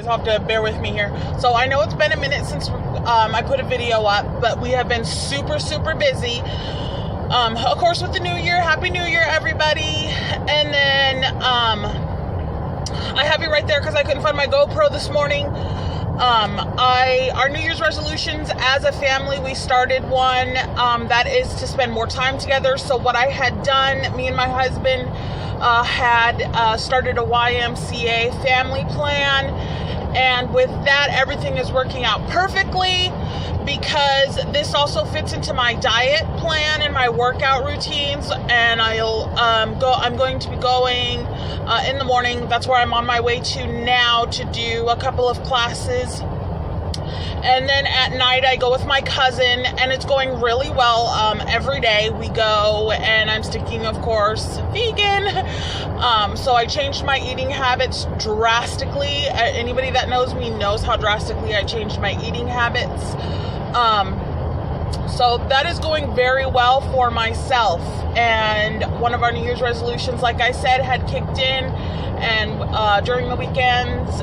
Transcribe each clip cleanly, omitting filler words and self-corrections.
guys have to bear with me here. So I know it's been a minute since I put a video up, but we have been super, super busy. Of course, with the new year, Happy New Year, everybody. And then I have you right there because I couldn't find my GoPro this morning. Our New Year's resolutions as a family, we started one that is to spend more time together. So what I had done, me and my husband had started a YMCA family plan, and with that, everything is working out perfectly because this also fits into my diet plan and my workout routines. And I'm going to be going in the morning. That's where I'm on my way to now to do a couple of classes. And then at night I go with my cousin, and it's going really well. Every day we go, and I'm sticking, of course, vegan. So I changed my eating habits drastically. Anybody that knows me knows how drastically I changed my eating habits. So that is going very well for myself. And one of our New Year's resolutions, like I said, had kicked in. And during the weekends,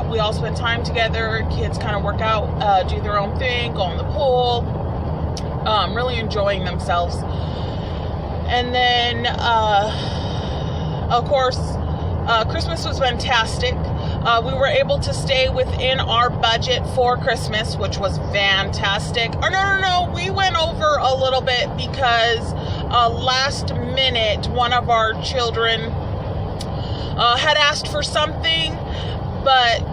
we all spend time together. Kids kind of work out, do their own thing, go in the pool, really enjoying themselves. And then, of course, Christmas was fantastic. We were able to stay within our budget for Christmas, which was fantastic. Or no, we went over a little bit because last minute, one of our children had asked for something, but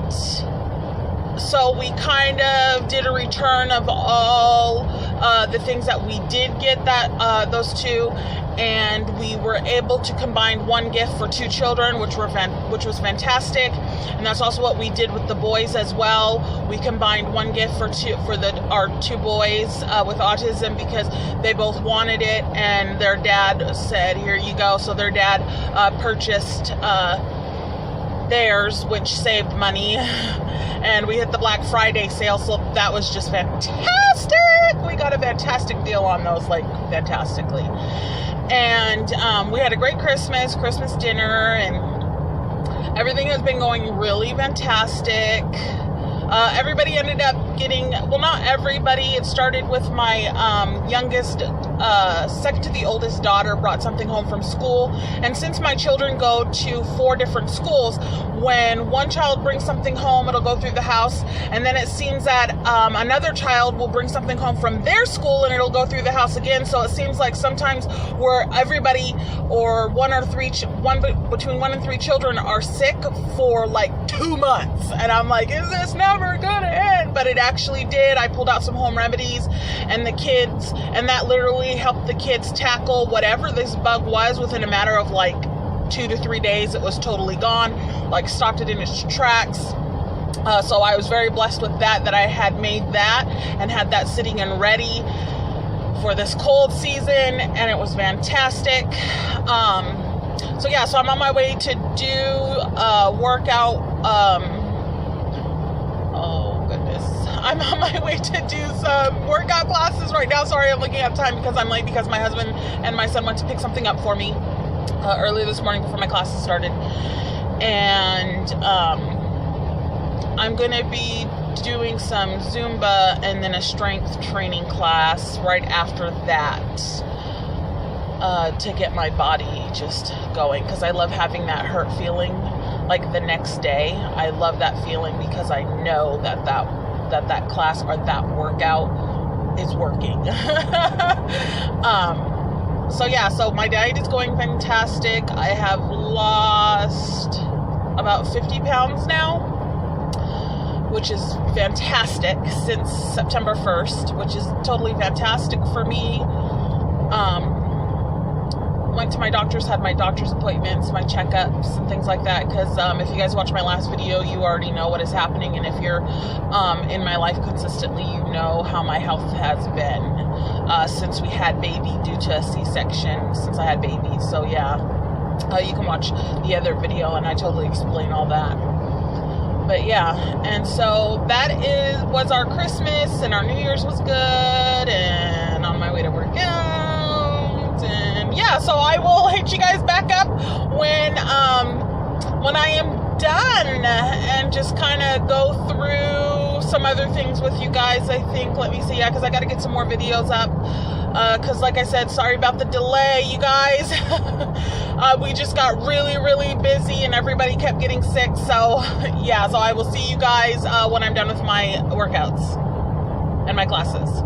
so we kind of did a return of all the things that we did get, that those two, and we were able to combine one gift for two children, which was fantastic. And that's also what we did with the boys as well. We combined one gift for our two boys with autism because they both wanted it, and their dad said, "Here you go." So their dad purchased theirs, which saved money. And we hit the Black Friday sale, so that was just fantastic. We got a fantastic deal on those, like fantastically. And we had a great Christmas dinner, and everything has been going really fantastic. Everybody ended up getting, well, not everybody. It started with my youngest, second to the oldest daughter brought something home from school. And since my children go to 4 different schools, when one child brings something home, it'll go through the house. And then it seems that another child will bring something home from their school, and it'll go through the house again. So it seems like sometimes where everybody, or between 1 and 3 children are sick for like 2 months. And I'm like, is this never gonna end? But it actually did. I pulled out some home remedies, and that literally helped the kids tackle whatever this bug was within a matter of like 2 to 3 days. It was totally gone, like stopped it in its tracks. So I was very blessed with that I had made that and had that sitting and ready for this cold season, and it was fantastic. So I'm on my way to do workout. I'm on my way to do some workout classes right now. Sorry, I'm looking at time because I'm late because my husband and my son went to pick something up for me early this morning before my classes started. And I'm going to be doing some Zumba and then a strength training class right after that to get my body just going, because I love having that hurt feeling like the next day. I love that feeling because I know that class or that workout is working. So my diet is going fantastic. I have lost about 50 pounds now, which is fantastic, since September 1st, which is totally fantastic for me. Went to my doctor's, had my doctor's appointments, my checkups, and things like that, because if you guys watched my last video, you already know what is happening, and if you're in my life consistently, you know how my health has been since we had baby due to a C-section, since I had babies. So yeah, you can watch the other video, and I totally explain all that. But yeah, and so that was our Christmas, and our New Year's was good, and on my way to work out, and yeah, so I will hit you guys back up when I am done and just kind of go through some other things with you guys, I think. Let me see. Yeah, because I got to get some more videos up. Because like I said, sorry about the delay, you guys. We just got really, really busy and everybody kept getting sick. So yeah, so I will see you guys when I'm done with my workouts and my classes.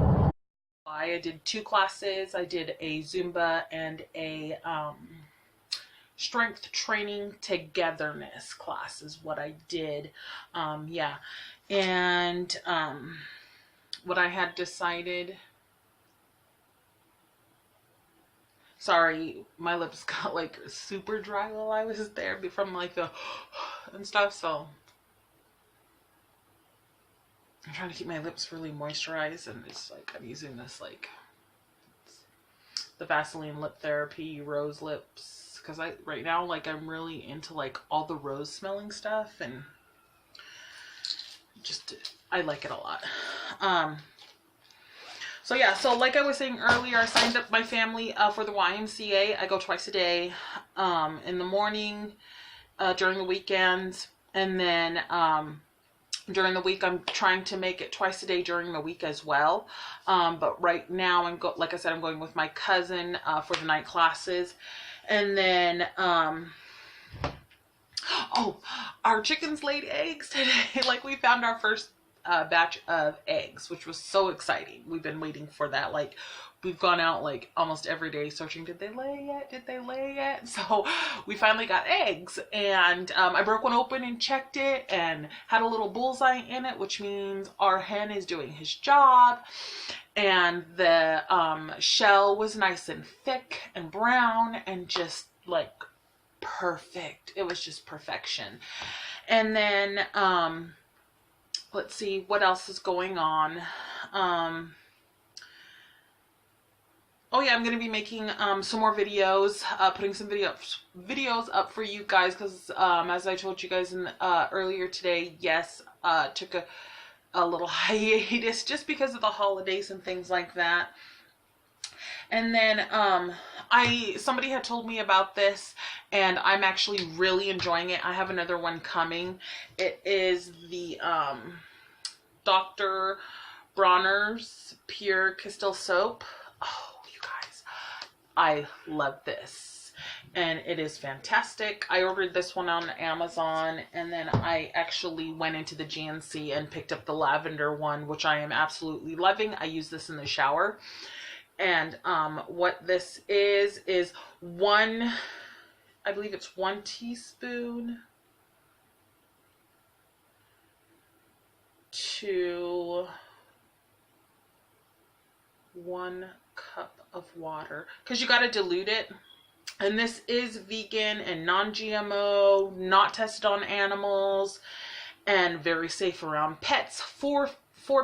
I did 2 classes. I did a Zumba and a strength training togetherness class is what I did. Yeah. And what I had decided, sorry, my lips got like super dry while I was there from like the and stuff, so I'm trying to keep my lips really moisturized, and it's like I'm using this like the Vaseline Lip Therapy Rose Lips, because right now like I'm really into like all the rose smelling stuff, and just I like it a lot. So yeah, so like I was saying earlier, I signed up my family for the YMCA. I go twice a day, in the morning, during the weekends, and then during the week I'm trying to make it twice a day during the week as well. But right now like I said, I'm going with my cousin for the night classes. And then oh, our chickens laid eggs today. Like we found our first batch of eggs, which was so exciting. We've been waiting for that. Like we've gone out like almost every day searching, did they lay yet? Did they lay yet? So we finally got eggs, and I broke one open and checked it and had a little bullseye in it, which means our hen is doing his job. And the shell was nice and thick and brown and just like perfect. It was just perfection. And then let's see what else is going on. Oh yeah, I'm going to be making some more videos, putting some videos up for you guys, because as I told you guys in earlier today, yes, took a little hiatus just because of the holidays and things like that. And then somebody had told me about this, and I'm actually really enjoying it. I have another one coming. It is the Dr. Bronner's Pure Castile Soap. Oh, you guys, I love this, and it is fantastic. I ordered this one on Amazon, and then I actually went into the GNC and picked up the lavender one, which I am absolutely loving. I use this in the shower. And what this is I believe it's 1 teaspoon to 1 cup of water, because you got to dilute it. And this is vegan and non-GMO, not tested on animals, and very safe around pets, for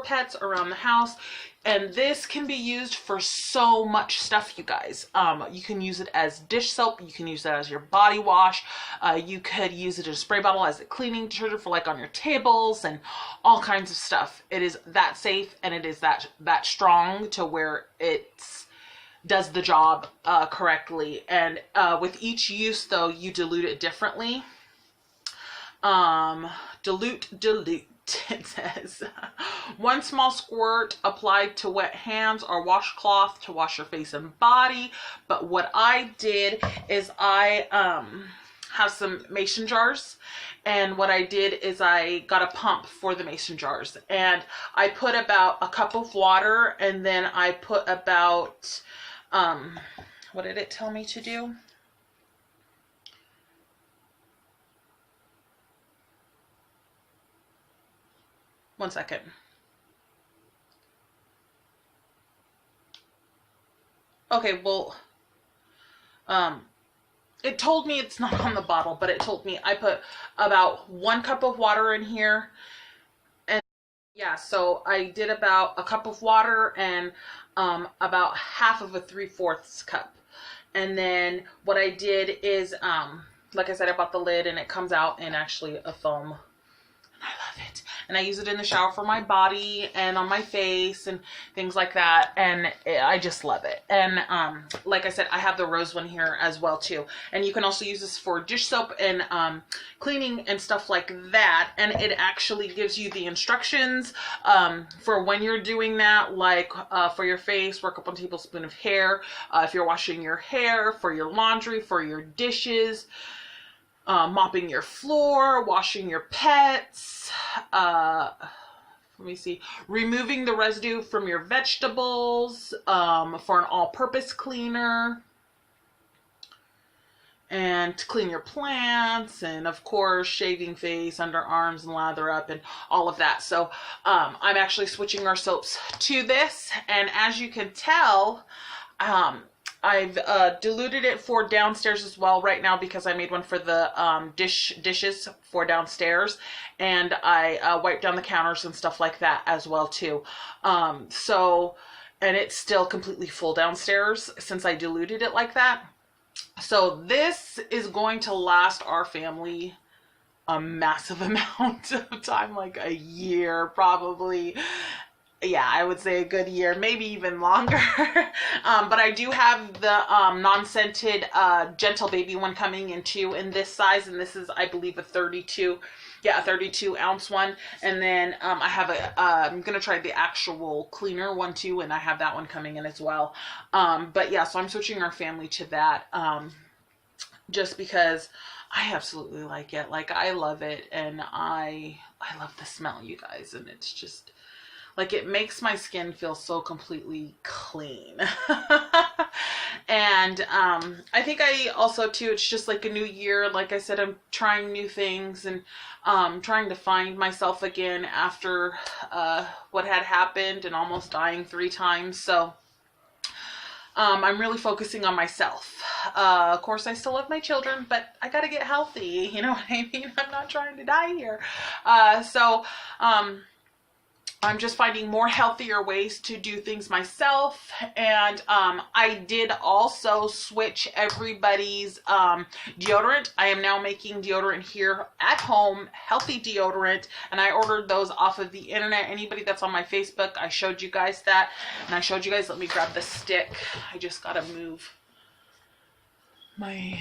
pets around the house. And this can be used for so much stuff, you guys. You can use it as dish soap. You can use it as your body wash. You could use it as a spray bottle, as a cleaning detergent for like on your tables and all kinds of stuff. It is that safe, and it is that strong to where it does the job correctly. And with each use, though, you dilute it differently. Dilute. It says 1 small squirt applied to wet hands or washcloth to wash your face and body. But what I did is I have some mason jars, and what I did is I got a pump for the mason jars, and I put about a cup of water, and then I put about what did it tell me to do? One second. Okay, well, it told me, it's not on the bottle, but it told me I put about 1 cup of water in here. And yeah, so I did about a cup of water and about half of a 3/4 cup. And then what I did is, like I said, I bought the lid, and it comes out in actually a foam. And I love it. And I use it in the shower for my body and on my face and things like that. And I just love it. And like I said, I have the rose one here as well too. And you can also use this for dish soap and cleaning and stuff like that. And it actually gives you the instructions for when you're doing that, like for your face, work up 1 tablespoon of hair, if you're washing your hair, for your laundry, for your dishes, mopping your floor, washing your pets, let me see, removing the residue from your vegetables, for an all-purpose cleaner, and to clean your plants, and of course shaving face, underarms, and lather up, and all of that. So I'm actually switching our soaps to this, and as you can tell, I've diluted it for downstairs as well right now because I made one for the dishes for downstairs, and I wiped down the counters and stuff like that as well too. So, and it's still completely full downstairs since I diluted it like that. So this is going to last our family a massive amount of time, like a year probably. Yeah, I would say a good year, maybe even longer. But I do have the non-scented Gentle Baby one coming in too in this size, and this is, I believe, a 32. Yeah, a 32 ounce one. And then I have I'm gonna try the actual cleaner one too, and I have that one coming in as well. But yeah, so I'm switching our family to that just because I absolutely like it. Like, I love it, and I love the smell, you guys, and it's just like, it makes my skin feel so completely clean. And I think I also too, it's just like a new year. Like I said, I'm trying new things and trying to find myself again after what had happened and almost dying 3 times. So I'm really focusing on myself. Of course, I still love my children, but I gotta get healthy. You know what I mean? I'm not trying to die here. So I'm just finding more healthier ways to do things myself. And I did also switch everybody's deodorant. I am now making deodorant here at home, healthy deodorant, and I ordered those off of the internet. Anybody that's on my Facebook, I showed you guys that, and I showed you guys, let me grab the stick. I just gotta move my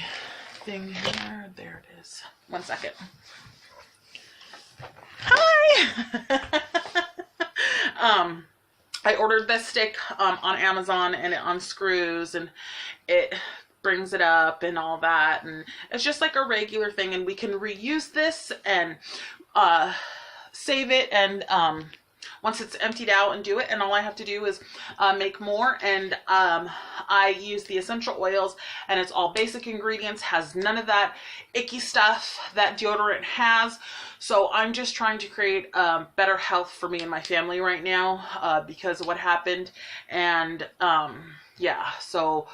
thing here. There it is. 1 second. Hi! I ordered this stick on Amazon, and it unscrews and it brings it up and all that, and it's just like a regular thing, and we can reuse this and save it, and once it's emptied out, and do it, and all I have to do is make more. And I use the essential oils, and it's all basic ingredients, has none of that icky stuff that deodorant has. So I'm just trying to create better health for me and my family right now because of what happened. And yeah, so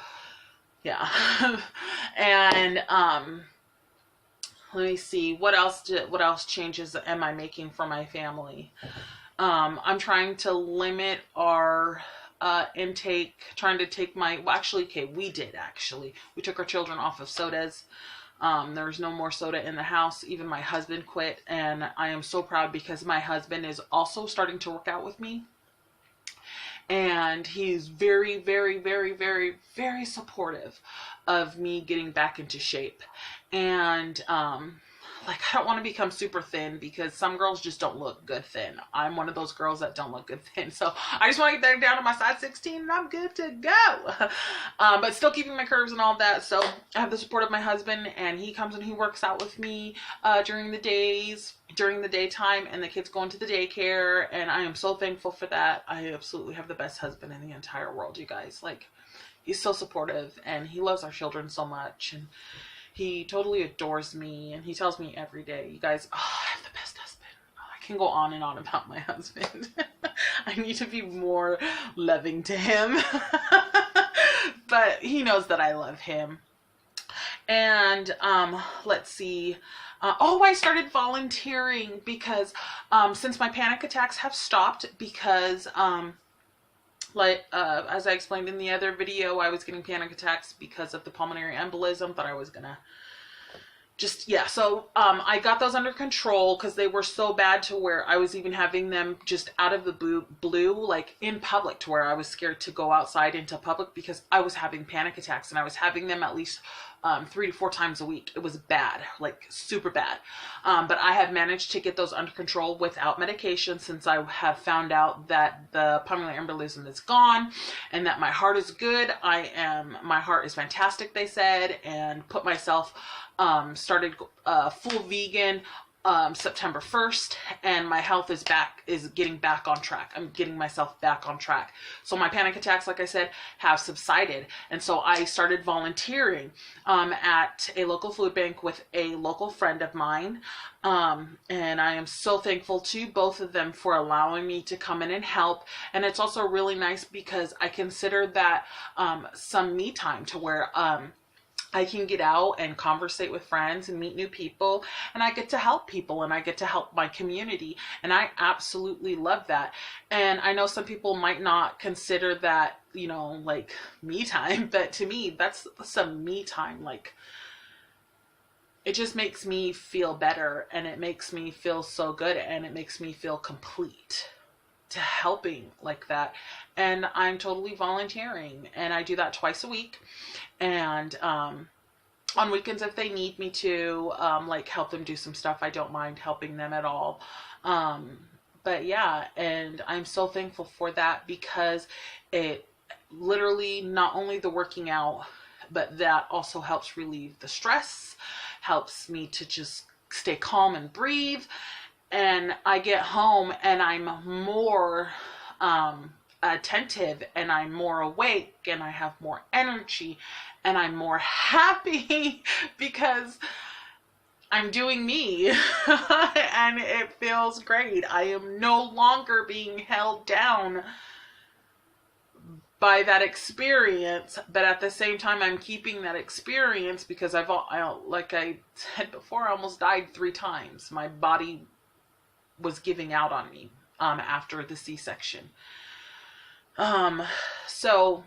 yeah. And let me see, what else changes am I making for my family? I'm trying to limit our intake, trying to take my, well, actually, okay, we took our children off of sodas. There's no more soda in the house. Even my husband quit, and I am so proud because my husband is also starting to work out with me. And he's very, very, very, very, very supportive of me getting back into shape. And like, I don't want to become super thin because some girls just don't look good thin. I'm one of those girls that don't look good thin. So I just want to get down to my size 16 and I'm good to go. But still keeping my curves and all that. So I have the support of my husband, and he comes and he works out with me during the daytime, and the kids go into the daycare, and I am so thankful for that. I absolutely have the best husband in the entire world, you guys. Like, he's so supportive, and he loves our children so much, and he totally adores me, and he tells me every day, you guys, oh, I have the best husband. Oh, I can go on and on about my husband. I need to be more loving to him. But he knows that I love him. And let's see. I started volunteering because since my panic attacks have stopped, because as I explained in the other video, I was getting panic attacks because of the pulmonary embolism. Thought I was gonna, just, yeah. So I got those under control because they were so bad to where I was even having them just out of the blue, like in public, to where I was scared to go outside into public because I was having panic attacks, and I was having them at least 3 to 4 times a week. It was bad, like super bad. But I have managed to get those under control without medication, since I have found out that the pulmonary embolism is gone and that my heart is good. My heart is fantastic, they said, and put myself, started full vegan September 1st, and my health is getting back on track. I'm getting myself back on track. So my panic attacks, like I said, have subsided. And so I started volunteering at a local food bank with a local friend of mine. And I am so thankful to both of them for allowing me to come in and help. And it's also really nice because I consider that some me time, to where I can get out and conversate with friends and meet new people, and I get to help people, and I get to help my community, and I absolutely love that. And I know some people might not consider that, you know, like me time, but to me, that's some me time. Like, it just makes me feel better, and it makes me feel so good, and it makes me feel complete to helping like that. And I'm totally volunteering, and I do that twice a week. And on weekends, if they need me to like help them do some stuff, I don't mind helping them at all. But yeah, and I'm so thankful for that, because it literally, not only the working out, but that also helps relieve the stress, helps me to just stay calm and breathe. And I get home and I'm more attentive, and I'm more awake, and I have more energy, and I'm more happy because I'm doing me. And it feels great. I am no longer being held down by that experience, but at the same time, I'm keeping that experience because like I said before, I almost died 3 times. My body was giving out on me after the C-section. So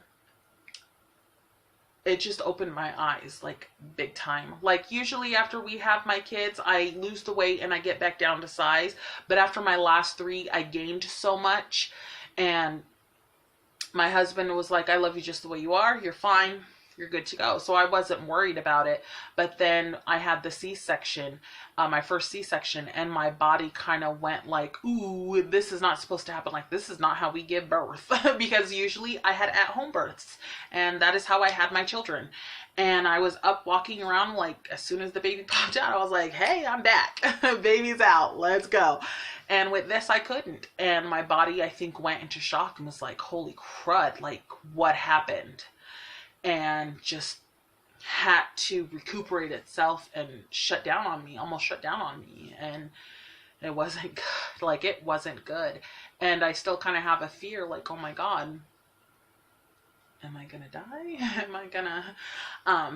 it just opened my eyes, like, big time. Like, usually after we have my kids, I lose the weight and I get back down to size. But after my last 3, I gained so much. And my husband was like, I love you just the way you are. You're fine. You're good to go. So I wasn't worried about it. But then I had the C-section, my first C-section, and my body kind of went like, ooh, this is not supposed to happen. Like, this is not how we give birth. Because usually I had at-home births, and that is how I had my children. And I was up walking around, like, as soon as the baby popped out, I was like, hey, I'm back. Baby's out. Let's go. And with this, I couldn't. And my body, I think, went into shock and was like, holy crud, like, what happened? And just had to recuperate itself and shut down on me, almost shut down on me. And it wasn't good. Like, it wasn't good. And I still kind of have a fear, like, oh my God, am I gonna die? Am I gonna,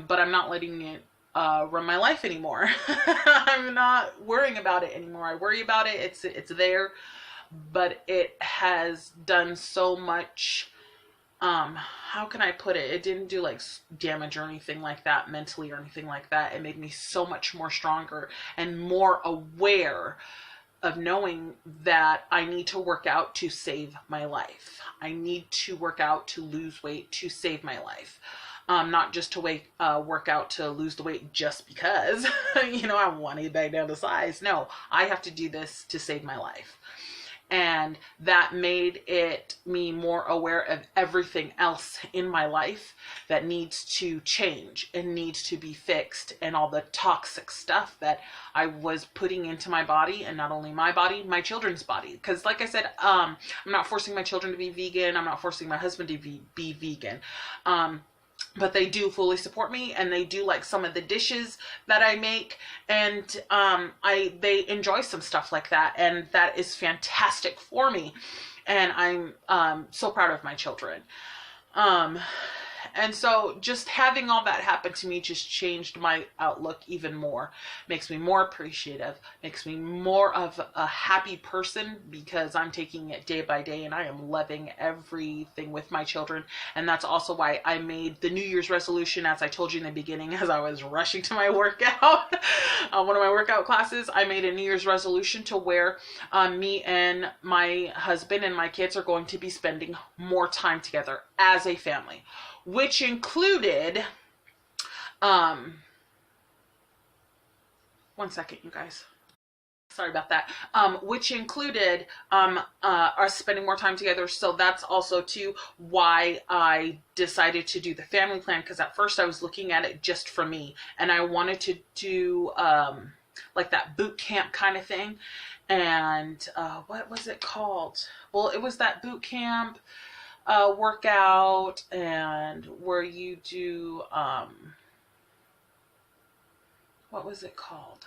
but I'm not letting it run my life anymore. I'm not worrying about it anymore. I worry about it. It's there, but it has done so much. How can I put it? It didn't do like damage or anything like that mentally or anything like that. It made me so much more stronger and more aware of knowing that I need to work out to save my life. I need to work out to lose weight to save my life. Not just to work out to lose the weight just because, you know, I want to get back down to size. No, I have to do this to save my life. And that made me more aware of everything else in my life that needs to change and needs to be fixed, and all the toxic stuff that I was putting into my body, and not only my body, my children's body. Because like I said, I'm not forcing my children to be vegan. I'm not forcing my husband to be vegan. But they do fully support me, and they do like some of the dishes that I make, and they enjoy some stuff like that, and that is fantastic for me, and I'm so proud of my children. And so just having all that happen to me just changed my outlook even more. Makes me more appreciative, makes me more of a happy person because I'm taking it day by day and I am loving everything with my children. And that's also why I made the New Year's resolution, as I told you in the beginning, as I was rushing to my workout, one of my workout classes, I made a New Year's resolution to where me and my husband and my kids are going to be spending more time together as a family, which included, one second, you guys. Sorry about that. Which included us spending more time together. So that's also too why I decided to do the family plan, because at first I was looking at it just for me, and I wanted to do like that boot camp kind of thing. And what was it called? Well, it was that boot camp workout, and where you do what was it called?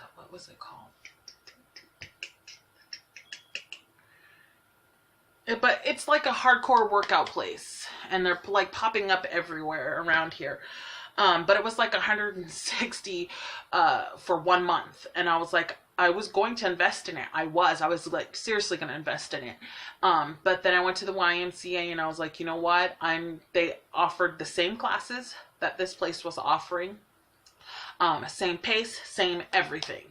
But it's like a hardcore workout place, and they're like popping up everywhere around here. But it was like 160 for 1 month, and I was like, I was going to invest in it. I was like seriously going to invest in it. But then I went to the YMCA and I was like, you know what? They offered the same classes that this place was offering. Same pace, same everything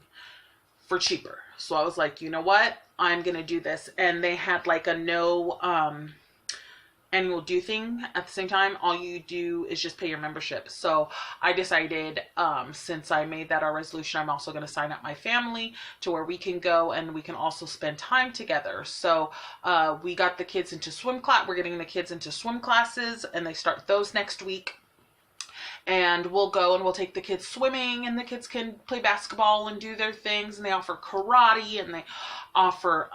for cheaper. So I was like, you know what? I'm going to do this. And they had like a no annual due thing at the same time. All you do is just pay your membership. So I decided, since I made that our resolution, I'm also going to sign up my family to where we can go and we can also spend time together. So we got the kids into swim class. We're getting the kids into swim classes, and they start those next week. And we'll go and we'll take the kids swimming, and the kids can play basketball and do their things. And they offer karate, and they offer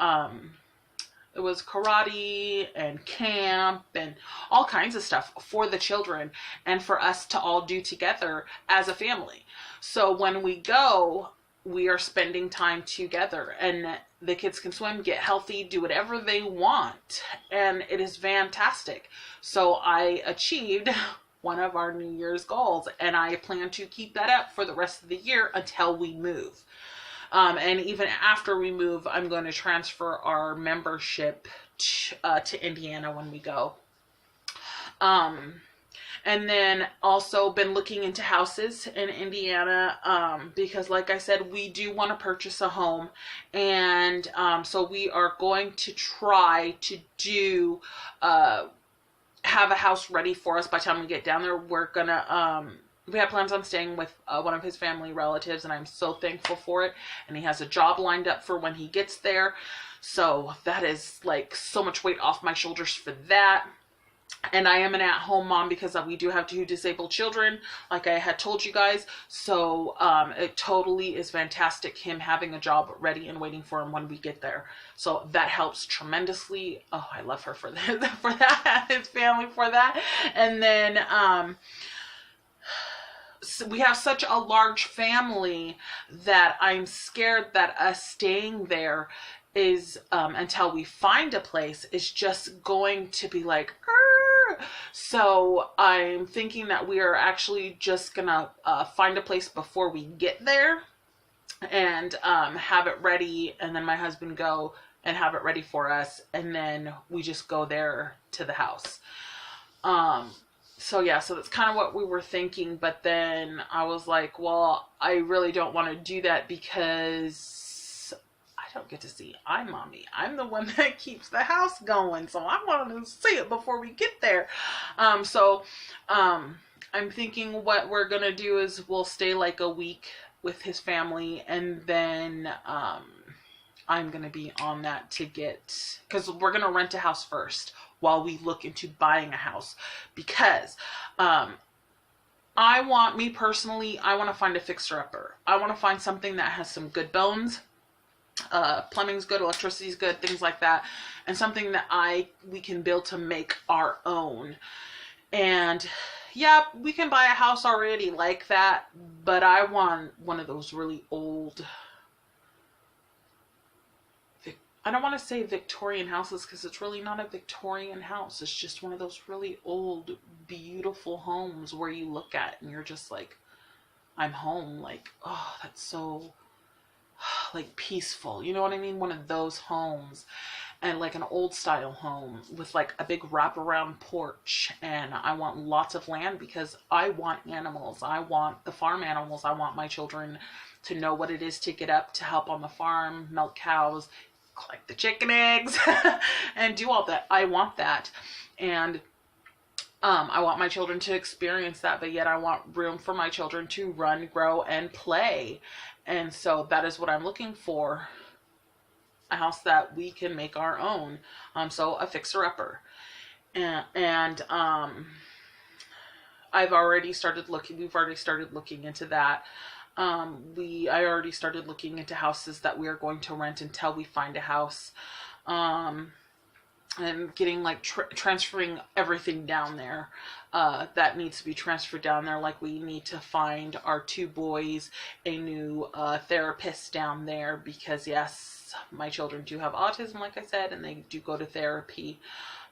it was karate and camp and all kinds of stuff for the children and for us to all do together as a family. So when we go, we are spending time together, and the kids can swim, get healthy, do whatever they want. And it is fantastic. So I achieved one of our New Year's goals, and I plan to keep that up for the rest of the year until we move. And even after we move, I'm going to transfer our membership to Indiana when we go. And then also been looking into houses in Indiana, because like I said, we do want to purchase a home. And so we are going to try to do, have a house ready for us by the time we get down there. We're gonna, we have plans on staying with one of his family relatives, and I'm so thankful for it. And he has a job lined up for when he gets there. So that is like so much weight off my shoulders for that. And I am an at-home mom because we do have 2 disabled children, like I had told you guys. So it totally is fantastic, him having a job ready and waiting for him when we get there. So that helps tremendously. Oh, I love her for that, for that, his family for that. And then so we have such a large family that I'm scared that us staying there is, until we find a place, is just going to be like, so I'm thinking that we are actually just gonna find a place before we get there and have it ready, and then my husband go and have it ready for us, and then we just go there to the house. So yeah, so that's kind of what we were thinking, but then I was like, well, I really don't want to do that because I don't get to see mommy. I'm the one that keeps the house going, so I want to see it before we get there. I'm thinking what we're gonna do is we'll stay like a week with his family, and then I'm gonna be on that to get, because we're gonna rent a house first while we look into buying a house, because I want to find a fixer-upper. I want to find something that has some good bones. Plumbing's good, electricity's good, things like that, and something that we can build to make our own. And yeah, we can buy a house already like that, but I want one of those really old I don't want to say Victorian houses because it's really not a Victorian house. It's just one of those really old, beautiful homes where you look at and you're just like, I'm home. Like, oh, that's so like peaceful. You know what I mean? One of those homes. And like an old style home with like a big wraparound porch. And I want lots of land because I want animals. I want the farm animals. I want my children to know what it is to get up, to help on the farm, milk cows, collect the chicken eggs, and do all that. I want that. And I want my children to experience that, but yet I want room for my children to run, grow, and play. And so that is what I'm looking for. A house that we can make our own. So a fixer-upper. And we've already started looking into that. I already started looking into houses that we are going to rent until we find a house. And getting like transferring everything down there that needs to be transferred down there. Like we need to find our 2 boys a new therapist down there because yes, my children do have autism, like I said, and they do go to therapy.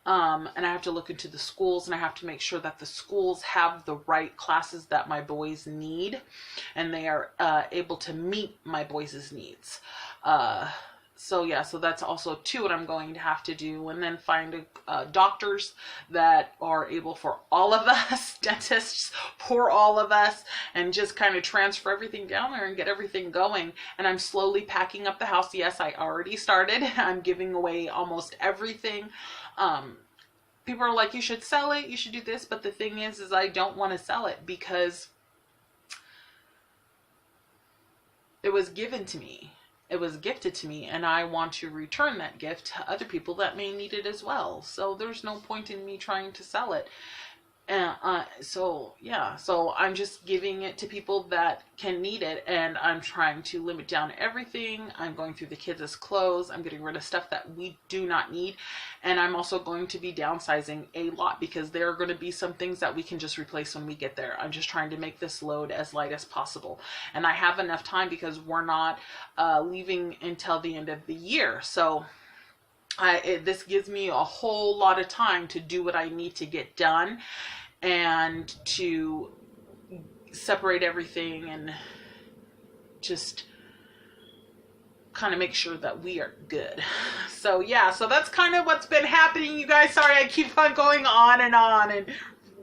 And I have to look into the schools, and I have to make sure that the schools have the right classes that my boys need, and they are able to meet my boys' needs. So yeah, so that's also too what I'm going to have to do, and then find doctors that are able for all of us, dentists for all of us, and just kind of transfer everything down there and get everything going. And I'm slowly packing up the house. Yes, I already started. I'm giving away almost everything. People are like, you should sell it, you should do this, but the thing is I don't want to sell it because it was given to me. It was gifted to me, and I want to return that gift to other people that may need it as well. So there's no point in me trying to sell it. So yeah, so I'm just giving it to people that can need it, and I'm trying to limit down everything. I'm going through the kids' clothes. I'm getting rid of stuff that we do not need, and I'm also going to be downsizing a lot because there are going to be some things that we can just replace when we get there. I'm just trying to make this load as light as possible, and I have enough time because we're not leaving until the end of the year. So this gives me a whole lot of time to do what I need to get done and to separate everything and just kind of make sure that we are good. So yeah, so that's kind of what's been happening, you guys. Sorry, I keep on going on and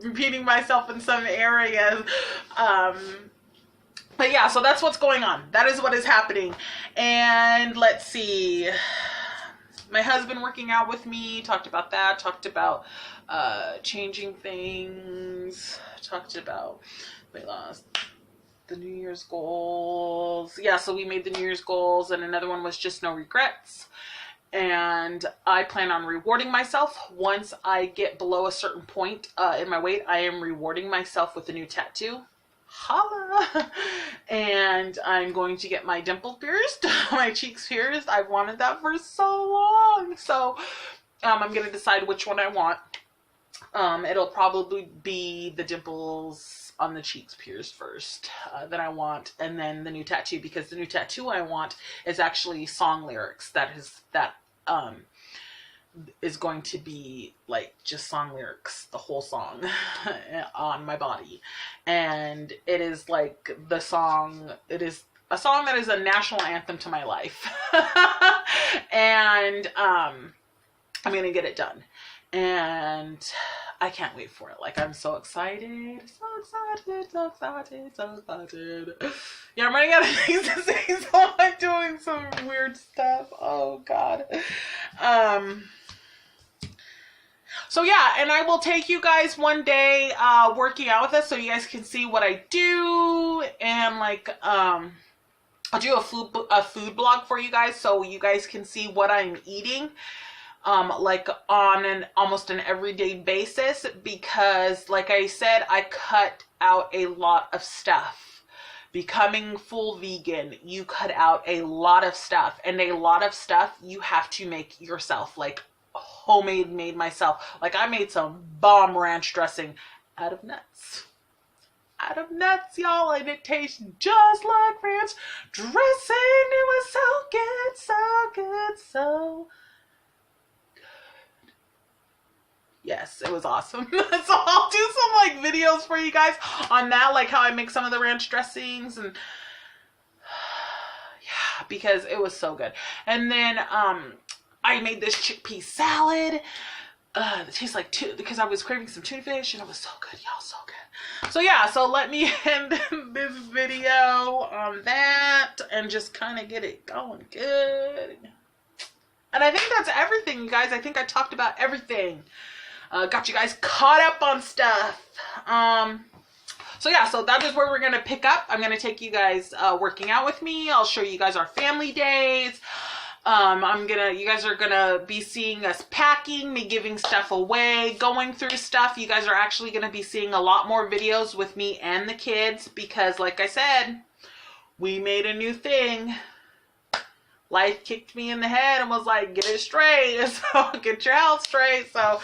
repeating myself in some areas. But yeah, so that's what's going on. That is what is happening. And let's see. My husband working out with me, talked about that, talked about changing things, talked about weight loss, the New Year's goals. Yeah, so we made the New Year's goals, and another one was just no regrets. And I plan on rewarding myself once I get below a certain point in my weight. I am rewarding myself with a new tattoo. Holla! And I'm going to get my dimples pierced, my cheeks pierced. I've wanted that for so long. So I'm going to decide which one I want. It'll probably be the dimples on the cheeks pierced first that I want, and then the new tattoo, because the new tattoo I want is actually song lyrics. That is going to be like just song lyrics, the whole song on my body. And it is like the song, it is a song that is a national anthem to my life. And I'm gonna get it done, and I can't wait for it. Like, I'm so excited, so excited, so excited, so excited. Yeah, I'm running out of things to say, so I'm doing some weird stuff. Oh God. So yeah, and I will take you guys one day working out with us so you guys can see what I do, and like I'll do a food blog for you guys so you guys can see what I'm eating like on almost an everyday basis, because like I said, I cut out a lot of stuff. Becoming full vegan, you cut out a lot of stuff, and a lot of stuff you have to make yourself, like homemade, made myself. Like I made some bomb ranch dressing out of nuts. out of nuts, y'all, and it tastes just like ranch dressing. It was so good, so good, so good. Yes, it was awesome. So I'll do some like videos for you guys on that, like how I make some of the ranch dressings, and yeah, because it was so good. And then I made this chickpea salad. It tastes like because I was craving some tuna fish, and it was so good, y'all, so good. So yeah, so let me end this video on that and just kind of get it going good. And I think that's everything, you guys. I think I talked about everything. Got you guys caught up on stuff. So yeah, so that is where we're gonna pick up. I'm gonna take you guys working out with me. I'll show you guys our family days. You guys are gonna be seeing us packing, me giving stuff away, going through stuff. You guys are actually gonna be seeing a lot more videos with me and the kids because, like I said, we made a new thing. Life kicked me in the head and was like, get it straight. So get your health straight. So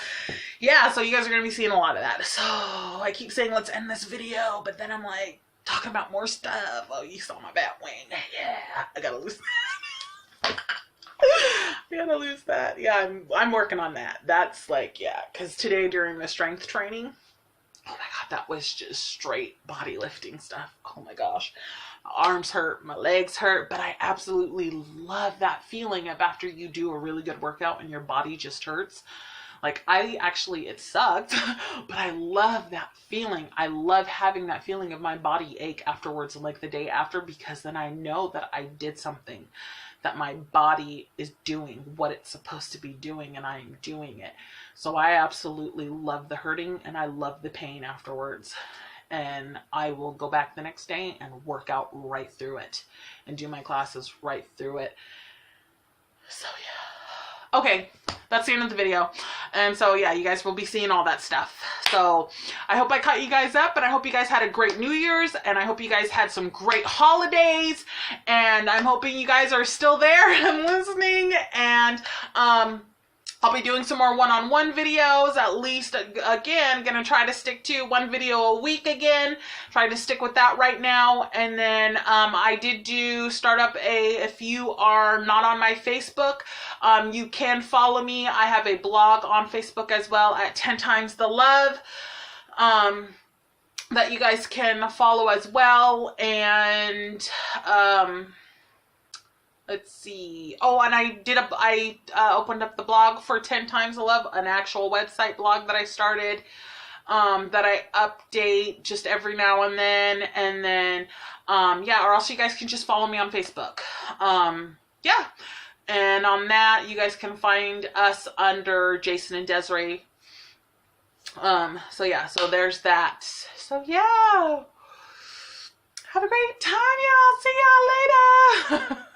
yeah, so you guys are gonna be seeing a lot of that. So I keep saying let's end this video, but then I'm like talking about more stuff. Oh, you saw my bat wing. Yeah, I gotta lose that. I gotta lose that. Yeah, I'm working on that. That's like, yeah, because today during the strength training, oh my god, that was just straight body lifting stuff. Oh my gosh, my arms hurt, my legs hurt, but I absolutely love that feeling of after you do a really good workout and your body just hurts. Like, it sucked, but I love that feeling. I love having that feeling of my body ache afterwards, like the day after, because then I know that I did something, that my body is doing what it's supposed to be doing, and I am doing it. So I absolutely love the hurting, and I love the pain afterwards. And I will go back the next day and work out right through it and do my classes right through it. So yeah. Okay, that's the end of the video. And so yeah, you guys will be seeing all that stuff. So I hope I caught you guys up, and I hope you guys had a great New Year's, and I hope you guys had some great holidays, and I'm hoping you guys are still there and listening. And I'll be doing some more one-on-one videos, at least, again, gonna try to stick to one video a week again. Try to stick with that right now. And then I did start up if you are not on my Facebook, you can follow me. I have a blog on Facebook as well at 10 Times the Love. That you guys can follow as well. And let's see. Oh, and I opened up the blog for 10 Times the Love, an actual website blog that I started, that I update just every now and then. And then, yeah, or else you guys can just follow me on Facebook. Yeah. And on that, you guys can find us under Jason and Desiree. So yeah, so there's that. So yeah. Have a great time, y'all. See y'all later.